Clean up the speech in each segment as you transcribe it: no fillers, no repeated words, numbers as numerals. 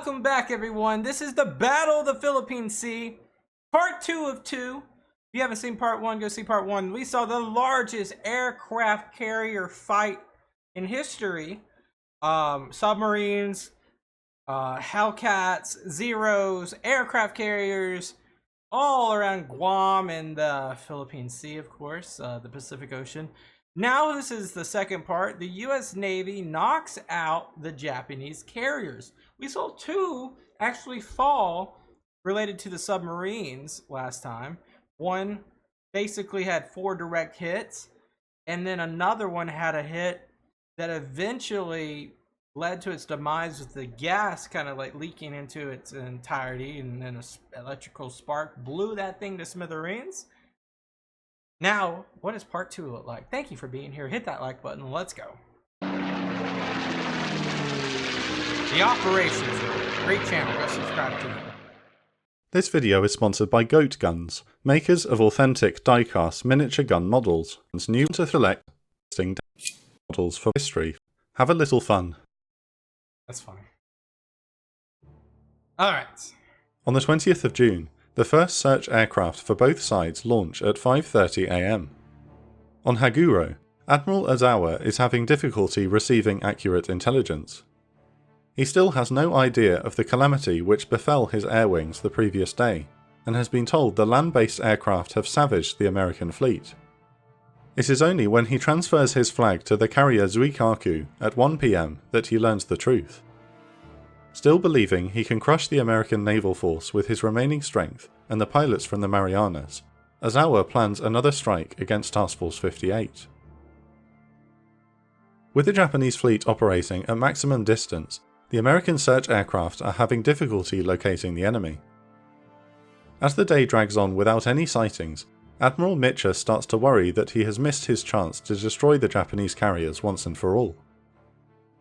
Welcome back, everyone. This is the Battle of the Philippine Sea, part 2 of 2. If you haven't seen part 1, go see part 1. We saw the largest aircraft carrier fight in history. Submarines, Hellcats, Zeros, aircraft carriers, all around Guam and the Philippine Sea, of course, the Pacific Ocean. Now this is the second part. The U.S. Navy knocks out the Japanese carriers. We saw 2 actually fall related to the submarines last time. One basically had 4 direct hits, and then another one had a hit that eventually led to its demise with the gas kind of like leaking into its entirety, and then an electrical spark blew that thing to smithereens. Now, what does part 2 look like? Thank you for being here. Hit that like button. Let's go. The Operations. Great channel. Go subscribe to them. This video is sponsored by Goat Guns, makers of authentic die-cast miniature gun models. It's new to select existing models for history. Have a little fun. That's funny. Alright. On the 20th of June, the first search aircraft for both sides launch at 5:30 AM. On Haguro, Admiral Ozawa is having difficulty receiving accurate intelligence. He still has no idea of the calamity which befell his air wings the previous day, and has been told the land-based aircraft have savaged the American fleet. It is only when he transfers his flag to the carrier Zuikaku at 1 PM that he learns the truth. Still believing he can crush the American naval force with his remaining strength and the pilots from the Marianas, Ozawa plans another strike against Task Force 58. With the Japanese fleet operating at maximum distance, the American search aircraft are having difficulty locating the enemy. As the day drags on without any sightings, Admiral Mitcher starts to worry that he has missed his chance to destroy the Japanese carriers once and for all.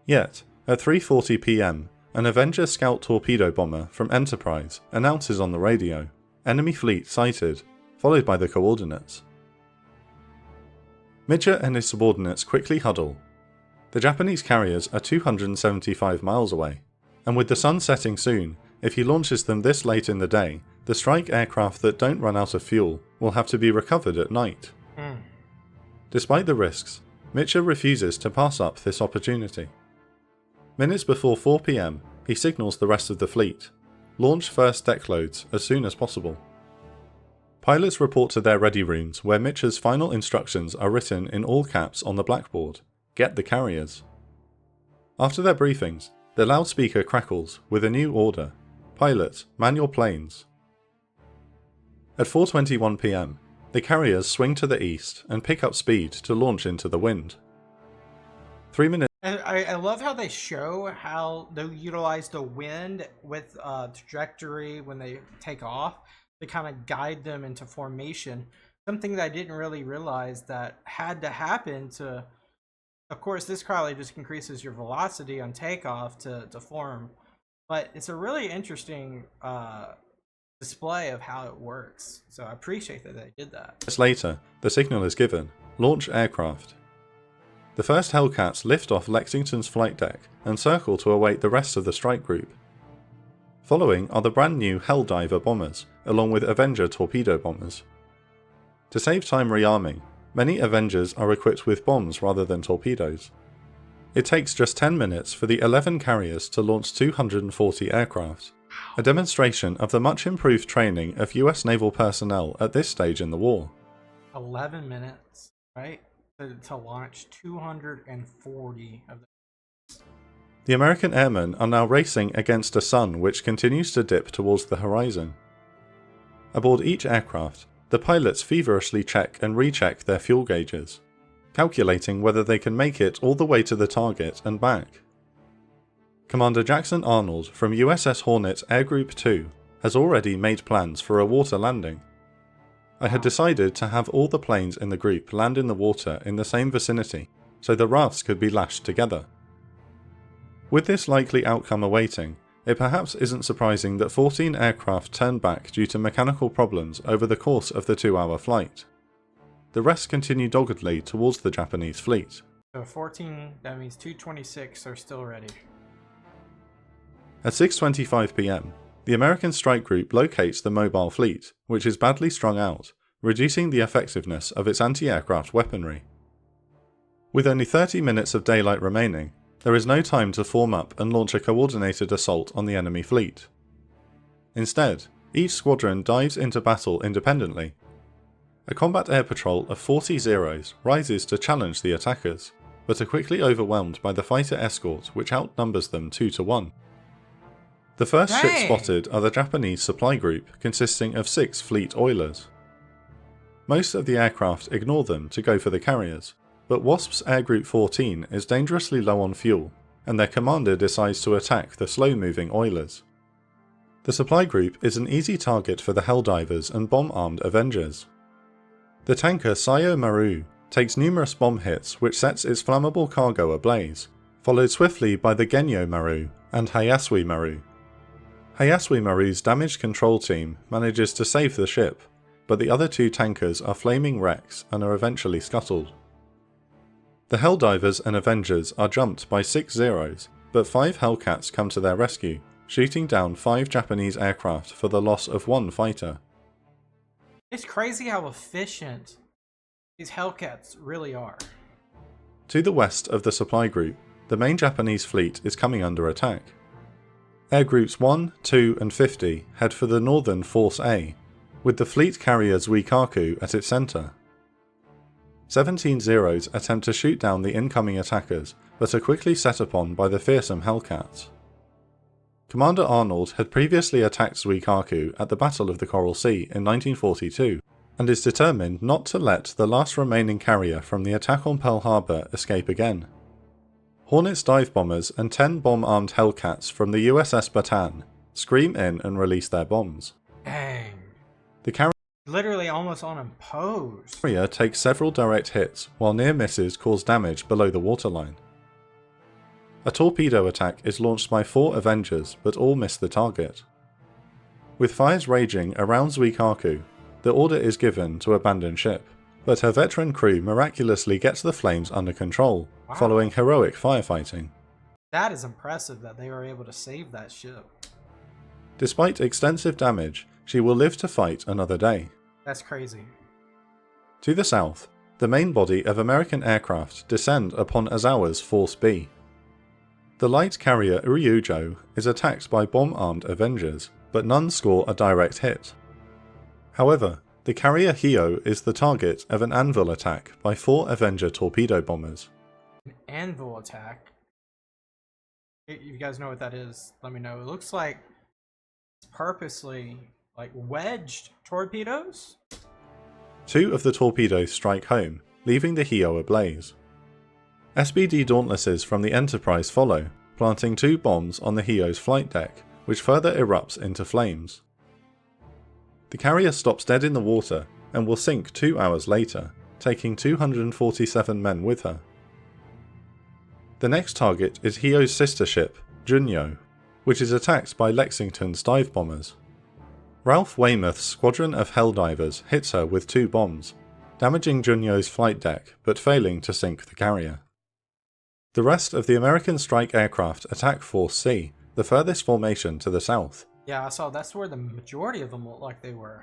Yet, at 3:40 PM, an Avenger scout torpedo bomber from Enterprise announces on the radio, "Enemy fleet sighted," followed by the coordinates. Mitcher and his subordinates quickly huddle. The Japanese carriers are 275 miles away, and with the sun setting soon, if he launches them this late in the day, the strike aircraft that don't run out of fuel will have to be recovered at night. Despite the risks, Mitcher refuses to pass up this opportunity. Minutes before 4 PM, he signals the rest of the fleet, "Launch first deck loads as soon as possible." Pilots report to their ready rooms where Mitcher's final instructions are written in all caps on the blackboard, "Get the carriers." After their briefings, the loudspeaker crackles with a new order, "Pilot, man your planes." At 4:21 PM, the carriers swing to the east and pick up speed to launch into the wind. 3 minutes. I love how they show how they utilize the wind with trajectory when they take off to kind of guide them into formation. Something that I didn't really realize that had to happen to, of course, this probably just increases your velocity on takeoff to form, but it's a really interesting display of how it works. So I appreciate that they did that. Minutes later, the signal is given, "Launch aircraft." The first Hellcats lift off Lexington's flight deck and circle to await the rest of the strike group. Following are the brand new Helldiver bombers, along with Avenger torpedo bombers. To save time rearming, many Avengers are equipped with bombs rather than torpedoes. It takes just 10 minutes for the 11 carriers to launch 240 aircraft, a demonstration of the much improved training of US naval personnel at this stage in the war. 11 minutes, right? To launch 240 of them. The American airmen are now racing against a sun which continues to dip towards the horizon. Aboard each aircraft, the pilots feverishly check and recheck their fuel gauges, calculating whether they can make it all the way to the target and back. Commander Jackson Arnold from USS Hornet Air Group 2 has already made plans for a water landing. I had decided to have all the planes in the group land in the water in the same vicinity, so the rafts could be lashed together. With this likely outcome awaiting, it perhaps isn't surprising that 14 aircraft turned back due to mechanical problems over the course of the 2-hour flight. The rest continue doggedly towards the Japanese fleet. So 14, that means 226 are still ready. At 6:25 p.m, the American strike group locates the mobile fleet, which is badly strung out, reducing the effectiveness of its anti-aircraft weaponry. With only 30 minutes of daylight remaining, there is no time to form up and launch a coordinated assault on the enemy fleet. Instead, each squadron dives into battle independently. A combat air patrol of 40 Zeros rises to challenge the attackers, but are quickly overwhelmed by the fighter escort, which outnumbers them 2 to 1. The first ship spotted are the Japanese supply group, consisting of 6 fleet oilers. Most of the aircraft ignore them to go for the carriers, but Wasp's Air Group 14 is dangerously low on fuel, and their commander decides to attack the slow-moving oilers. The supply group is an easy target for the Helldivers and bomb-armed Avengers. The tanker Sayo Maru takes numerous bomb hits which sets its flammable cargo ablaze, followed swiftly by the Genyo Maru and Hayasui Maru. Hayasui Maru's damage control team manages to save the ship, but the other 2 tankers are flaming wrecks and are eventually scuttled. The Helldivers and Avengers are jumped by 6 Zeros, but 5 Hellcats come to their rescue, shooting down 5 Japanese aircraft for the loss of 1 fighter. It's crazy how efficient these Hellcats really are. To the west of the supply group, the main Japanese fleet is coming under attack. Air Groups 1, 2 and 50 head for the northern Force A, with the fleet carrier Zuikaku at its centre. 17 Zeros attempt to shoot down the incoming attackers, but are quickly set upon by the fearsome Hellcats. Commander Arnold had previously attacked Zuikaku at the Battle of the Coral Sea in 1942, and is determined not to let the last remaining carrier from the attack on Pearl Harbor escape again. Hornets dive bombers and 10 bomb-armed Hellcats from the USS Bataan scream in and release their bombs. Dang. The carrier Literally almost unopposed. Takes several direct hits, while near misses cause damage below the waterline. A torpedo attack is launched by 4 Avengers, but all miss the target. With fires raging around Zuikaku, the order is given to abandon ship, but her veteran crew miraculously gets the flames under control, following heroic firefighting. That is impressive that they were able to save that ship. Despite extensive damage, she will live to fight another day. That's crazy. To the south, the main body of American aircraft descend upon Azawa's Force B. The light carrier Ryujo is attacked by bomb-armed Avengers, but none score a direct hit. However, the carrier Hio is the target of an anvil attack by 4 Avenger torpedo bombers. An anvil attack? If you guys know what that is, let me know. It looks like it's purposely wedged torpedoes? 2 of the torpedoes strike home, leaving the Hio ablaze. SBD Dauntlesses from the Enterprise follow, planting 2 bombs on the Hio's flight deck, which further erupts into flames. The carrier stops dead in the water and will sink 2 hours later, taking 247 men with her. The next target is Hio's sister ship, Junyo, which is attacked by Lexington's dive bombers. Ralph Weymouth's squadron of Helldivers hits her with 2 bombs, damaging Junyo's flight deck but failing to sink the carrier. The rest of the American strike aircraft attack Force C, the furthest formation to the south. Yeah, I saw that's where the majority of them looked like they were.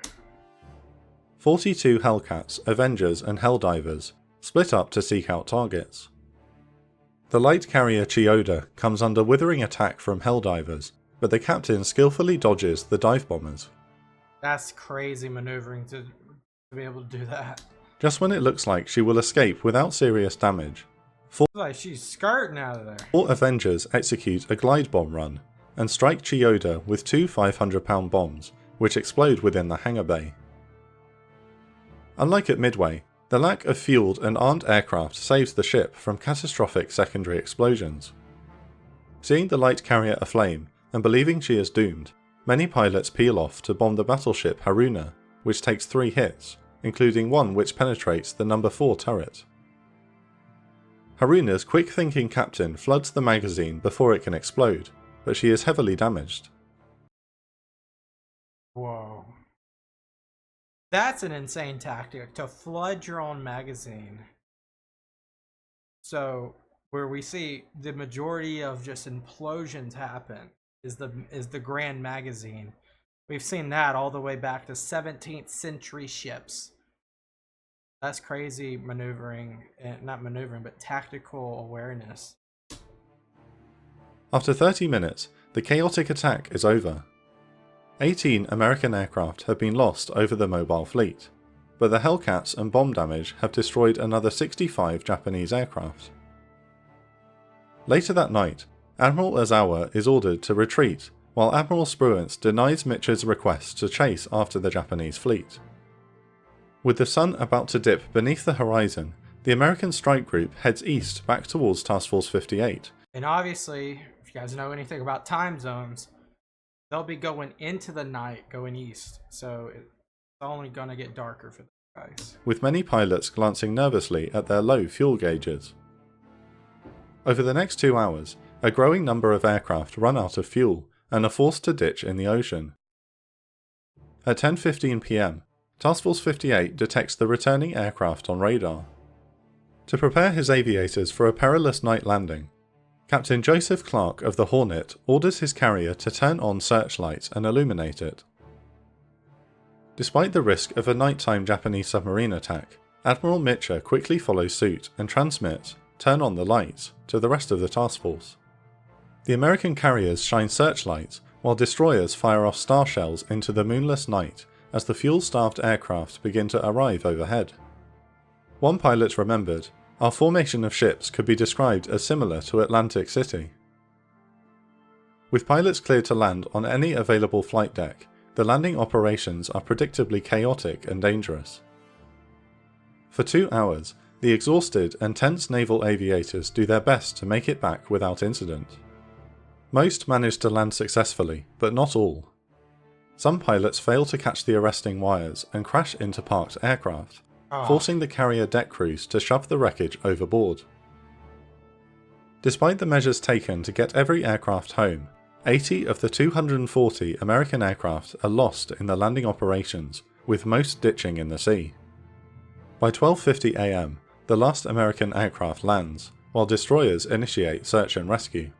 42 Hellcats, Avengers and Helldivers split up to seek out targets. The light carrier Chiyoda comes under withering attack from Helldivers, but the captain skillfully dodges the dive bombers. That's crazy maneuvering to be able to do that. Just when it looks like she will escape without serious damage, Like she's skirting out of there. 4 Avengers execute a glide bomb run and strike Chiyoda with 2 500-pound bombs, which explode within the hangar bay. Unlike at Midway, the lack of fueled and armed aircraft saves the ship from catastrophic secondary explosions. Seeing the light carrier aflame and believing she is doomed, many pilots peel off to bomb the battleship Haruna, which takes 3 hits, including one which penetrates the number 4 turret. Haruna's quick-thinking captain floods the magazine before it can explode, but she is heavily damaged. Whoa. That's an insane tactic, to flood your own magazine. So, where we see the majority of just implosions happen, is the Grand Magazine. We've seen that all the way back to 17th century ships. That's crazy maneuvering, not maneuvering, but tactical awareness. After 30 minutes, the chaotic attack is over. 18 American aircraft have been lost over the mobile fleet, but the Hellcats and bomb damage have destroyed another 65 Japanese aircraft. Later that night, Admiral Ozawa is ordered to retreat, while Admiral Spruance denies Mitch's request to chase after the Japanese fleet. With the sun about to dip beneath the horizon, the American strike group heads east back towards Task Force 58. And obviously, if you guys know anything about time zones, they'll be going into the night, going east. So it's only going to get darker for the guys. With many pilots glancing nervously at their low fuel gauges. Over the next 2 hours, a growing number of aircraft run out of fuel and are forced to ditch in the ocean. At 10:15 PM, Task Force 58 detects the returning aircraft on radar. To prepare his aviators for a perilous night landing, Captain Joseph Clark of the Hornet orders his carrier to turn on searchlights and illuminate it. Despite the risk of a nighttime Japanese submarine attack, Admiral Mitcher quickly follows suit and transmits, "Turn on the lights," to the rest of the task force. The American carriers shine searchlights, while destroyers fire off star shells into the moonless night as the fuel-starved aircraft begin to arrive overhead. One pilot remembered, "Our formation of ships could be described as similar to Atlantic City." With pilots cleared to land on any available flight deck, the landing operations are predictably chaotic and dangerous. For 2 hours, the exhausted and tense naval aviators do their best to make it back without incident. Most manage to land successfully, but not all. Some pilots fail to catch the arresting wires and crash into parked aircraft, forcing the carrier deck crews to shove the wreckage overboard. Despite the measures taken to get every aircraft home, 80 of the 240 American aircraft are lost in the landing operations, with most ditching in the sea. By 12:50 AM, the last American aircraft lands, while destroyers initiate search and rescue.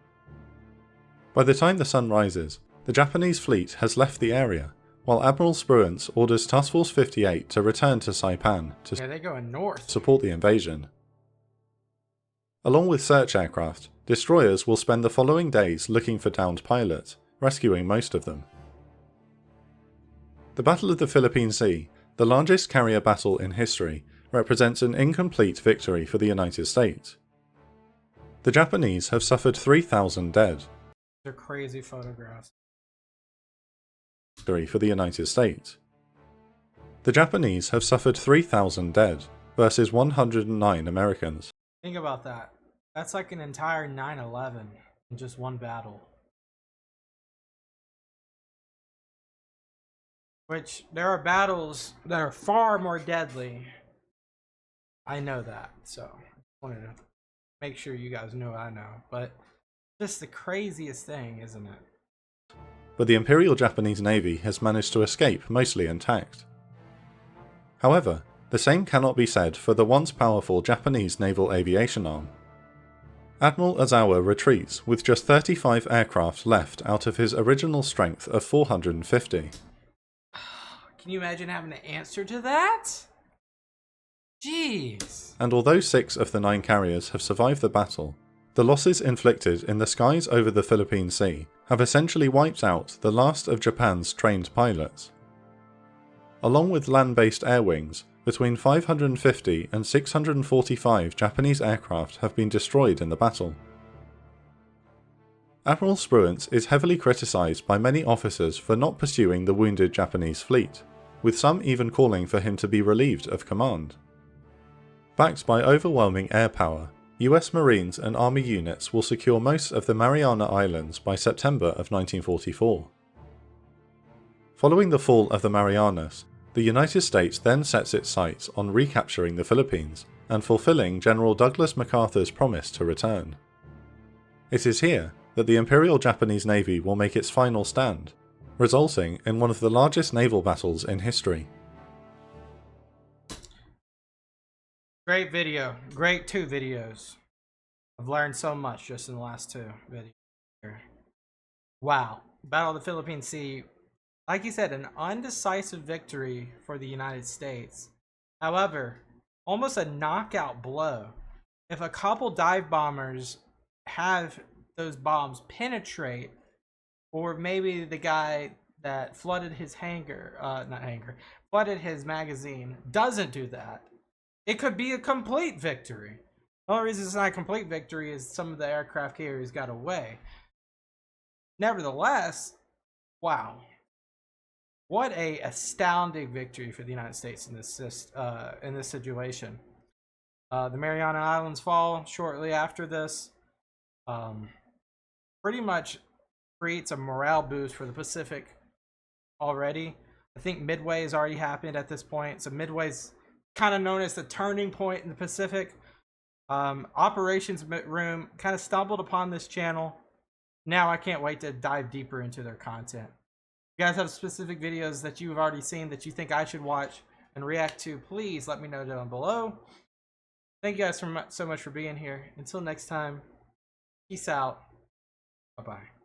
By the time the sun rises, the Japanese fleet has left the area, while Admiral Spruance orders Task Force 58 to return to Saipan to they're going north. support the invasion. Along with search aircraft, destroyers will spend the following days looking for downed pilots, rescuing most of them. The Battle of the Philippine Sea, the largest carrier battle in history, represents an incomplete victory for the United States. The Japanese have suffered 3,000 dead. They're crazy photographs. For the United States. The Japanese have suffered 3,000 dead versus 109 Americans. Think about that. That's like an entire 9/11 in just one battle. Which, there are battles that are far more deadly. I know that, so I wanted to make sure you guys know I know. But just the craziest thing, isn't it? But the Imperial Japanese Navy has managed to escape mostly intact. However, the same cannot be said for the once powerful Japanese naval aviation arm. Admiral Ozawa retreats with just 35 aircraft left out of his original strength of 450. Can you imagine having to answer to that? Jeez. And although 6 of the 9 carriers have survived the battle, the losses inflicted in the skies over the Philippine Sea have essentially wiped out the last of Japan's trained pilots. Along with land-based air wings, between 550 and 645 Japanese aircraft have been destroyed in the battle. Admiral Spruance is heavily criticised by many officers for not pursuing the wounded Japanese fleet, with some even calling for him to be relieved of command. Backed by overwhelming air power, US Marines and Army units will secure most of the Mariana Islands by September of 1944. Following the fall of the Marianas, the United States then sets its sights on recapturing the Philippines and fulfilling General Douglas MacArthur's promise to return. It is here that the Imperial Japanese Navy will make its final stand, resulting in one of the largest naval battles in history. Great video. Great 2 videos. I've learned so much just in the last 2 videos. Wow. Battle of the Philippine Sea. Like you said, an undecisive victory for the United States. However, almost a knockout blow. If a couple dive bombers have those bombs penetrate, or maybe the guy that flooded his flooded his magazine doesn't do that, it could be a complete victory. The only reason it's not a complete victory is some of the aircraft carriers got away. Nevertheless, wow. What a astounding victory for the United States in this situation. The Mariana Islands fall shortly after this. Pretty much creates a morale boost for the Pacific already. I think Midway has already happened at this point. So Midway's kind of known as the turning point in the Pacific. Operations Room kind of stumbled upon this channel. Now I can't wait to dive deeper into their content. If you guys have specific videos that you've already seen that you think I should watch and react to, please let me know down below. Thank you guys so much for being here. Until next time, peace out. Bye-bye.